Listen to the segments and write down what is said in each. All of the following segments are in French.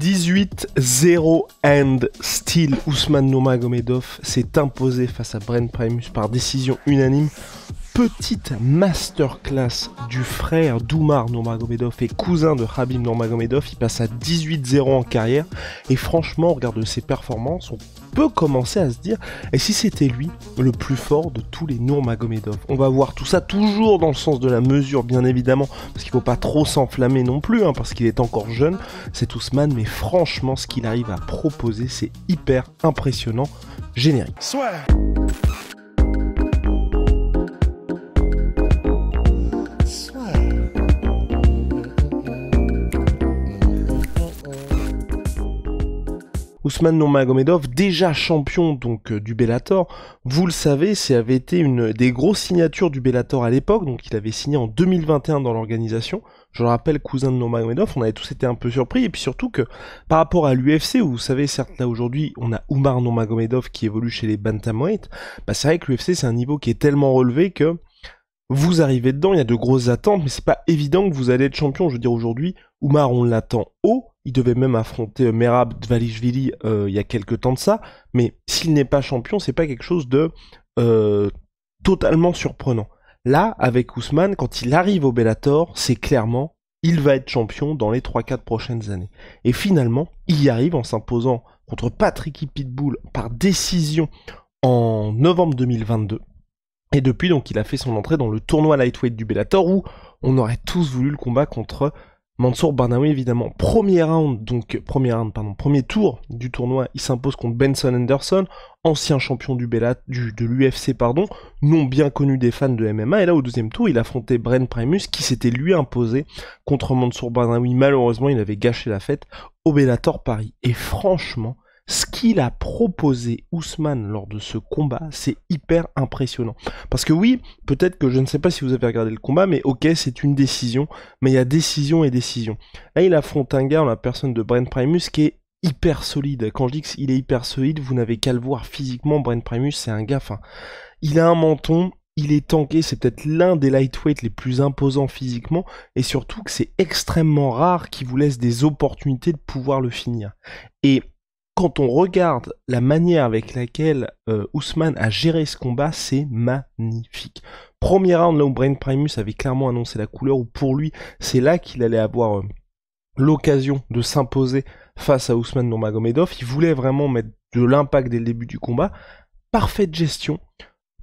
18-0 and still Ousmane Nurmagomedov s'est imposé face à Brent Primus par décision unanime. Petite masterclass du frère d'Oumar Nurmagomedov et cousin de Khabib Nurmagomedov. Il passe à 18-0 en carrière et franchement, on regarde ses performances, on peut commencer à se dire et si c'était lui le plus fort de tous les Nurmagomedov. On va voir tout ça toujours dans le sens de la mesure, bien évidemment, parce qu'il faut pas trop s'enflammer non plus, parce qu'il est encore jeune, c'est Ousmane, mais franchement, ce qu'il arrive à proposer, c'est hyper impressionnant. Générique. Soit. Ousmane Nurmagomedov, déjà champion donc du Bellator, vous le savez, ça avait été une des grosses signatures du Bellator à l'époque, donc il avait signé en 2021 dans l'organisation. Je le rappelle, cousin de Nurmagomedov, on avait tous été un peu surpris, et puis surtout que par rapport à l'UFC, où vous savez, certes là aujourd'hui, on a Oumar Nurmagomedov qui évolue chez les bantamweight, c'est vrai que l'UFC c'est un niveau qui est tellement relevé que vous arrivez dedans, il y a de grosses attentes, mais c'est pas évident que vous allez être champion. Je veux dire, aujourd'hui, Oumar, on l'attend haut. Il devait même affronter Merab Dvalishvili il y a quelques temps de ça. Mais s'il n'est pas champion, c'est pas quelque chose de totalement surprenant. Là, avec Ousmane, quand il arrive au Bellator, c'est clairement, il va être champion dans les 3-4 prochaines années. Et finalement, il y arrive en s'imposant contre Patricky Pitbull par décision en novembre 2022. Et depuis, donc, il a fait son entrée dans le tournoi lightweight du Bellator où on aurait tous voulu le combat contre Mansour Barnaoui, évidemment. Premier tour du tournoi, il s'impose contre Benson Henderson, ancien champion de l'UFC, non bien connu des fans de MMA. Et là, au deuxième tour, il affrontait Brent Primus, qui s'était lui imposé contre Mansour Barnaoui. Malheureusement, il avait gâché la fête au Bellator Paris. Et franchement, ce qu'il a proposé Ousmane lors de ce combat, c'est hyper impressionnant. Parce que oui, peut-être que je ne sais pas si vous avez regardé le combat, mais ok, c'est une décision, mais il y a décision et décision. Là, il affronte un gars en la personne de Brent Primus qui est hyper solide. Quand je dis qu'il est hyper solide, vous n'avez qu'à le voir physiquement. Brent Primus, c'est un gars, il a un menton, il est tanké, c'est peut-être l'un des lightweights les plus imposants physiquement, et surtout que c'est extrêmement rare qu'il vous laisse des opportunités de pouvoir le finir. Et quand on regarde la manière avec laquelle Ousmane a géré ce combat, c'est magnifique. Premier round, là où Brent Primus avait clairement annoncé la couleur, où pour lui, c'est là qu'il allait avoir l'occasion de s'imposer face à Ousmane Nurmagomedov. Il voulait vraiment mettre de l'impact dès le début du combat. Parfaite gestion.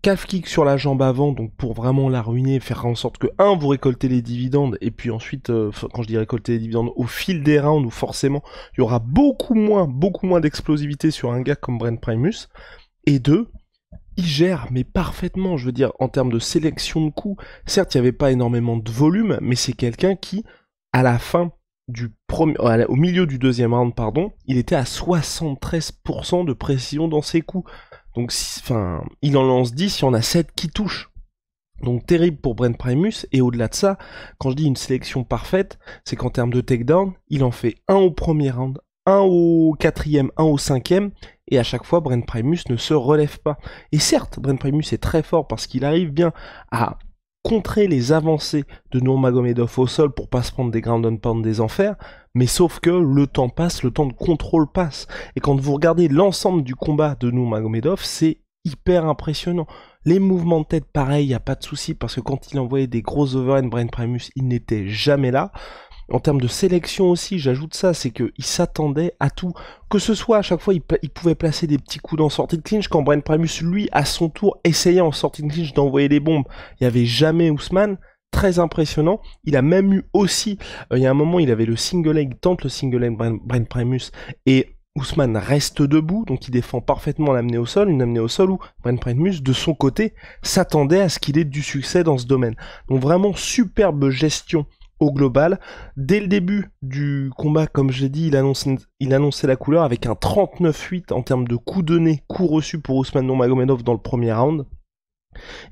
Calf kick sur la jambe avant, donc pour vraiment la ruiner, faire en sorte que, vous récoltez les dividendes, et puis ensuite, quand je dis récolter les dividendes, au fil des rounds, où forcément, il y aura beaucoup moins d'explosivité sur un gars comme Brent Primus, et deux, il gère, mais parfaitement, je veux dire, en termes de sélection de coups, certes, il n'y avait pas énormément de volume, mais c'est quelqu'un qui, à la fin au milieu du deuxième round, il était à 73% de précision dans ses coups. Donc, il en lance 10, il y en a 7 qui touchent. Donc, terrible pour Brent Primus. Et au-delà de ça, quand je dis une sélection parfaite, c'est qu'en termes de takedown, il en fait un au premier round, un au quatrième, un au cinquième. Et à chaque fois, Brent Primus ne se relève pas. Et certes, Brent Primus est très fort parce qu'il arrive bien à contrer les avancées de Nurmagomedov au sol pour pas se prendre des ground and pound des enfers, mais sauf que le temps passe, le temps de contrôle passe. Et quand vous regardez l'ensemble du combat de Nurmagomedov, c'est hyper impressionnant. Les mouvements de tête, pareil, y a pas de souci, parce que quand il envoyait des gros overhands, Brent Primus, il n'était jamais là. En termes de sélection aussi, j'ajoute ça, c'est qu'il s'attendait à tout. Que ce soit, à chaque fois, il pouvait placer des petits coups dans sortie de clinch, quand Brent Primus, lui, à son tour, essayait en sortie de clinch d'envoyer des bombes. Il n'y avait jamais Ousmane. Très impressionnant. Il a même eu aussi, il y a un moment, il avait le single leg, tente le single leg Brent Primus, et Ousmane reste debout, donc il défend parfaitement l'amener au sol, une amenée au sol où Brent Primus, de son côté, s'attendait à ce qu'il ait du succès dans ce domaine. Donc vraiment, superbe gestion au global. Dès le début du combat, comme je l'ai dit, il annonçait la couleur avec un 39-8 en termes de coups de nez, coups reçus pour Ousmane Nurmagomedov dans le premier round.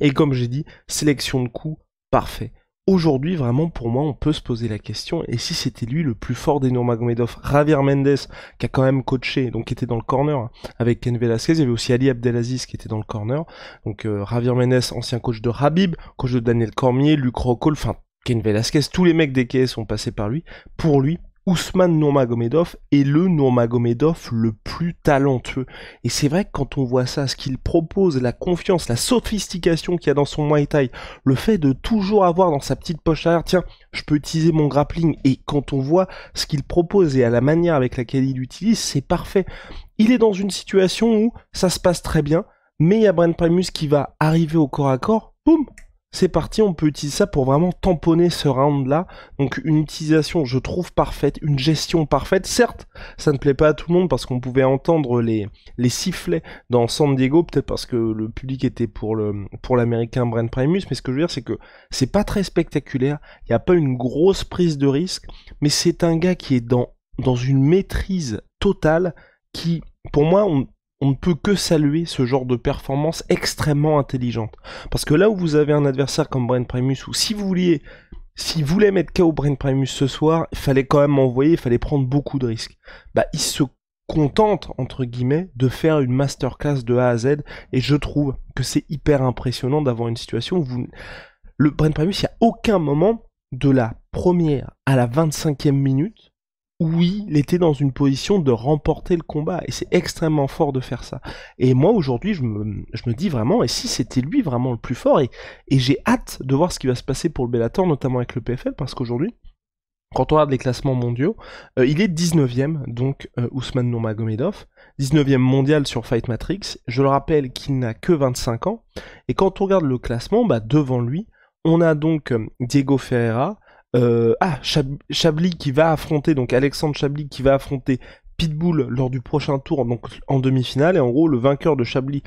Et comme j'ai dit, sélection de coups, parfait. Aujourd'hui, vraiment, pour moi, on peut se poser la question, et si c'était lui le plus fort des Nurmagomedov? Javier Mendes, qui a quand même coaché, donc qui était dans le corner, avec Ken Velasquez, il y avait aussi Ali Abdelaziz qui était dans le corner, donc Javier Mendes, ancien coach de Khabib, coach de Daniel Cormier, Luke Rockhold, Ken Velasquez, tous les mecs des KS sont passés par lui. Pour lui, Ousmane Nurmagomedov est le Nurmagomedov le plus talentueux. Et c'est vrai que quand on voit ça, ce qu'il propose, la confiance, la sophistication qu'il y a dans son Muay Thai, le fait de toujours avoir dans sa petite poche arrière, tiens, je peux utiliser mon grappling, et quand on voit ce qu'il propose et à la manière avec laquelle il l'utilise, c'est parfait. Il est dans une situation où ça se passe très bien, mais il y a Brent Primus qui va arriver au corps à corps, boum, c'est parti, on peut utiliser ça pour vraiment tamponner ce round-là. Donc une utilisation, je trouve, parfaite, une gestion parfaite. Certes, ça ne plaît pas à tout le monde parce qu'on pouvait entendre les sifflets dans San Diego, peut-être parce que le public était pour l'américain Brent Primus, mais ce que je veux dire, c'est que c'est pas très spectaculaire, il n'y a pas une grosse prise de risque, mais c'est un gars qui est dans une maîtrise totale qui, pour moi, on ne peut que saluer ce genre de performance extrêmement intelligente. Parce que là où vous avez un adversaire comme Brent Primus, ou s'il voulait mettre KO Brent Primus ce soir, il fallait quand même envoyer, il fallait prendre beaucoup de risques. Bah, il se contente, entre guillemets, de faire une masterclass de A à Z, et je trouve que c'est hyper impressionnant d'avoir une situation où le Brent Primus, il n'y a aucun moment de la première à la 25e minute où il était dans une position de remporter le combat, et c'est extrêmement fort de faire ça. Et moi aujourd'hui je me dis vraiment, et si c'était lui vraiment le plus fort, et j'ai hâte de voir ce qui va se passer pour le Bellator, notamment avec le PFL, parce qu'aujourd'hui, quand on regarde les classements mondiaux, il est 19ème, donc Ousmane Nurmagomedov, 19ème mondial sur Fight Matrix, je le rappelle qu'il n'a que 25 ans, et quand on regarde le classement, bah, devant lui, on a donc Diego Ferreira, Chablis qui va affronter, donc Alexandre Chablis qui va affronter Pitbull lors du prochain tour, donc en demi-finale, et en gros le vainqueur de Chablis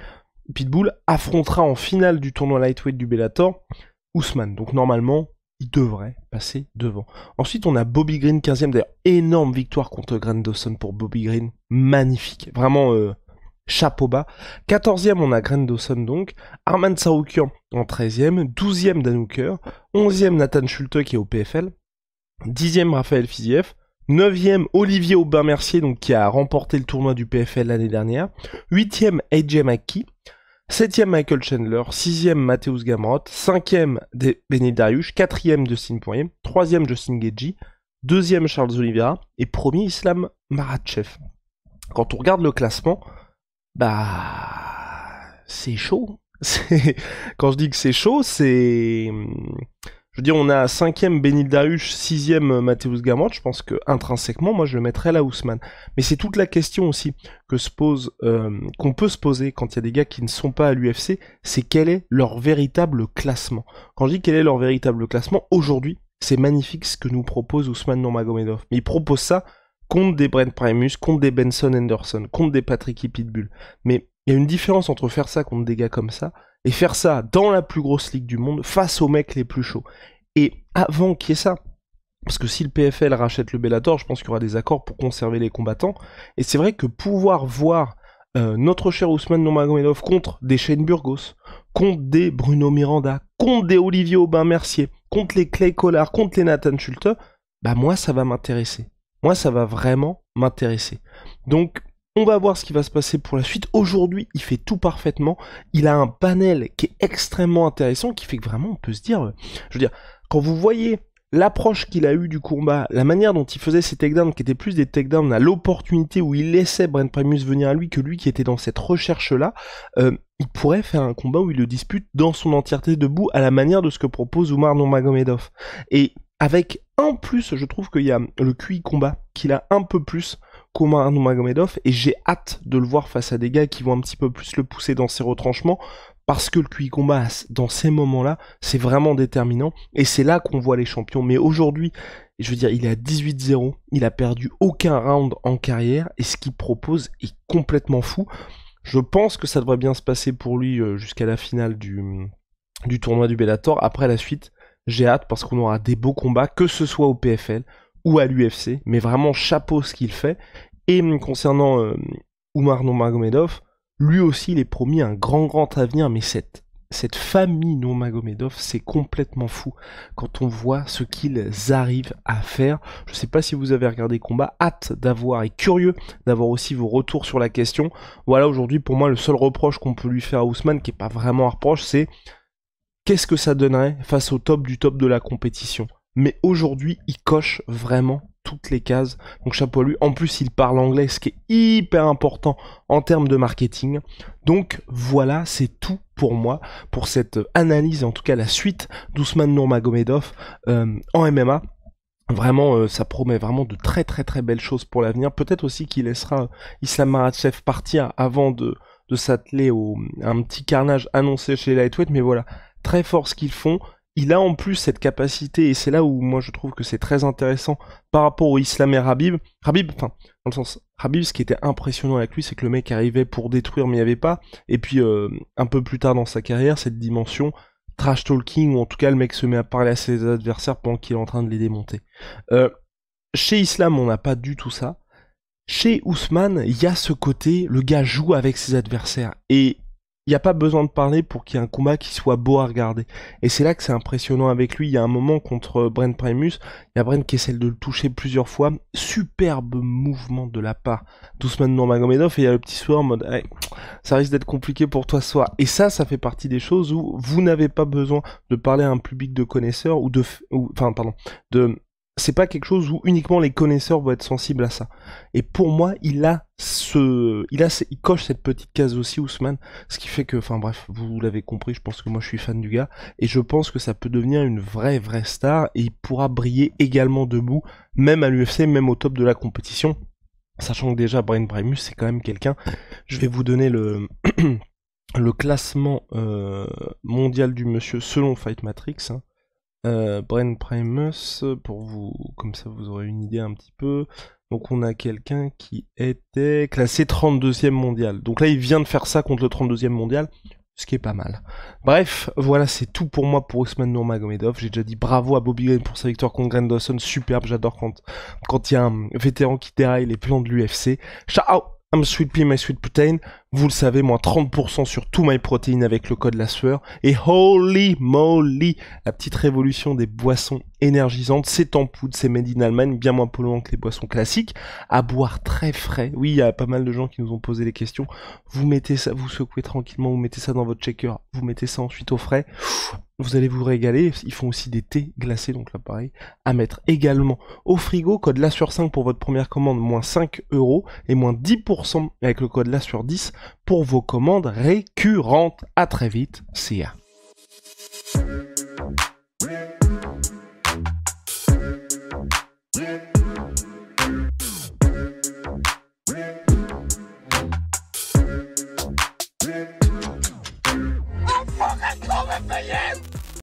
Pitbull affrontera en finale du tournoi lightweight du Bellator Ousmane. Donc normalement il devrait passer devant. Ensuite on a Bobby Green 15ème, d'ailleurs énorme victoire contre Grant Dawson pour Bobby Green, magnifique, vraiment chapeau bas. 14ème, on a Grant Dawson donc. Arman Tsarukyan en 13ème. 12ème, Dan Hooker. 11ème, Nathan Schulte qui est au PFL. 10ème, Raphaël Fiziev. 9ème, Olivier Aubin-Mercier, donc qui a remporté le tournoi du PFL l'année dernière. 8ème, AJ McKee. 7ème, Michael Chandler. 6ème, Mateusz Gamrot. 5ème, Benil Dariush. 4ème, Dustin Poirier. 3ème, Justin Gaethje. 2ème, Charles Oliveira. Et premier, Islam Makhachev. Quand on regarde le classement, bah, c'est chaud. Quand je dis que c'est chaud, c'est... Je veux dire, on a 5ème Benil Dariush, 6ème Mateusz Gamrot. Je pense que intrinsèquement, moi, je le mettrais là Ousmane. Mais c'est toute la question aussi qu'on peut se poser quand il y a des gars qui ne sont pas à l'UFC, c'est quel est leur véritable classement. Quand je dis quel est leur véritable classement, aujourd'hui, c'est magnifique ce que nous propose Ousmane Nurmagomedov. Mais il propose ça contre des Brent Primus, contre des Benson Henderson, contre des Patricky Pitbull. Mais il y a une différence entre faire ça contre des gars comme ça, et faire ça dans la plus grosse ligue du monde, face aux mecs les plus chauds. Et avant qu'il y ait ça, parce que si le PFL rachète le Bellator, je pense qu'il y aura des accords pour conserver les combattants, et c'est vrai que pouvoir voir notre cher Ousmane Nurmagomedov contre des Shane Burgos, contre des Bruno Miranda, contre des Olivier Aubin-Mercier, contre les Clay Collard, contre les Nathan Schulte, bah moi ça va m'intéresser. Moi, ça va vraiment m'intéresser. Donc, on va voir ce qui va se passer pour la suite. Aujourd'hui, il fait tout parfaitement. Il a un panel qui est extrêmement intéressant, qui fait que vraiment, on peut se dire... Je veux dire, quand vous voyez l'approche qu'il a eue du combat, la manière dont il faisait ses takedowns, qui étaient plus des takedowns à l'opportunité, où il laissait Brent Primus venir à lui, que lui qui était dans cette recherche-là, il pourrait faire un combat où il le dispute dans son entièreté debout, à la manière de ce que propose Oumar Nurmagomedov. Et avec un plus, je trouve qu'il y a le QI combat qu'il a un peu plus qu'Oumar Nurmagomedov, et j'ai hâte de le voir face à des gars qui vont un petit peu plus le pousser dans ses retranchements, parce que le QI combat, dans ces moments-là, c'est vraiment déterminant, et c'est là qu'on voit les champions. Mais aujourd'hui, je veux dire, il est à 18-0, il a perdu aucun round en carrière, et ce qu'il propose est complètement fou. Je pense que ça devrait bien se passer pour lui jusqu'à la finale du tournoi du Bellator. Après la suite, j'ai hâte parce qu'on aura des beaux combats, que ce soit au PFL ou à l'UFC, mais vraiment chapeau ce qu'il fait. Et concernant Oumar Nurmagomedov, lui aussi il est promis un grand avenir, mais cette famille Nurmagomedov, c'est complètement fou quand on voit ce qu'ils arrivent à faire. Je sais pas si vous avez regardé le combat, hâte d'avoir, et curieux d'avoir aussi vos retours sur la question. Voilà, aujourd'hui pour moi le seul reproche qu'on peut lui faire à Ousmane, qui est pas vraiment un reproche, c'est qu'est-ce que ça donnerait face au top du top de la compétition. Mais aujourd'hui, il coche vraiment toutes les cases. Donc chapeau à lui. En plus, il parle anglais, ce qui est hyper important en termes de marketing. Donc voilà, c'est tout pour moi, pour cette analyse, en tout cas la suite d'Ousmane Nurmagomedov en MMA. Vraiment, ça promet vraiment de très très très belles choses pour l'avenir. Peut-être aussi qu'il laissera Islam Makhachev partir avant de s'atteler à un petit carnage annoncé chez les lightweight, mais voilà, très fort ce qu'ils font. Il a en plus cette capacité, et c'est là où moi je trouve que c'est très intéressant par rapport au Islam et Khabib, enfin, dans le sens, Khabib, ce qui était impressionnant avec lui, c'est que le mec arrivait pour détruire, mais il n'y avait pas, et puis un peu plus tard dans sa carrière, cette dimension trash talking, ou en tout cas le mec se met à parler à ses adversaires pendant qu'il est en train de les démonter. Chez Islam, on n'a pas du tout ça. Chez Ousmane, il y a ce côté, le gars joue avec ses adversaires, et il n'y a pas besoin de parler pour qu'il y ait un combat qui soit beau à regarder. Et c'est là que c'est impressionnant avec lui. Il y a un moment contre Brent Primus, il y a Brent qui essaie de le toucher plusieurs fois. Superbe mouvement de la part d'Ousmane Nurmagomedov, et il y a le petit soir en mode hey, ça risque d'être compliqué pour toi ce soir. Et ça fait partie des choses où vous n'avez pas besoin de parler à un public de connaisseurs c'est pas quelque chose où uniquement les connaisseurs vont être sensibles à ça. Et pour moi, il coche cette petite case aussi, Ousmane, ce qui fait que, enfin bref, vous l'avez compris, je pense que moi je suis fan du gars, et je pense que ça peut devenir une vraie star, et il pourra briller également debout, même à l'UFC, même au top de la compétition, sachant que déjà, Brent Primus, c'est quand même quelqu'un, je vais vous donner le classement mondial du monsieur selon Fight Matrix, hein. Brent Primus, pour vous, comme ça vous aurez une idée un petit peu. Donc on a quelqu'un qui était classé 32e mondial. Donc là il vient de faire ça contre le 32e mondial, ce qui est pas mal. Bref, voilà, c'est tout pour moi pour Ousmane Nurmagomedov. J'ai déjà dit bravo à Bobby Green pour sa victoire contre Grant Dawson, superbe, j'adore quand il y a un vétéran qui déraille les plans de l'UFC. Ciao, I'm Sweet Pea, my sweet protein. Vous le savez, moins 30% sur tout My Protein avec le code La Sueur. Et holy moly, la petite révolution des boissons énergisantes. C'est en poudre, c'est made in Allemagne, bien moins polluant que les boissons classiques. À boire très frais. Oui, il y a pas mal de gens qui nous ont posé les questions. Vous mettez ça, vous secouez tranquillement, vous mettez ça dans votre shaker, vous mettez ça ensuite au frais. Vous allez vous régaler. Ils font aussi des thés glacés, donc là pareil, à mettre également au frigo. Code La Sueur 5 pour votre première commande, moins 5€ et moins 10% avec le code La Sueur 10 pour vos commandes récurrentes. À très vite, see ya.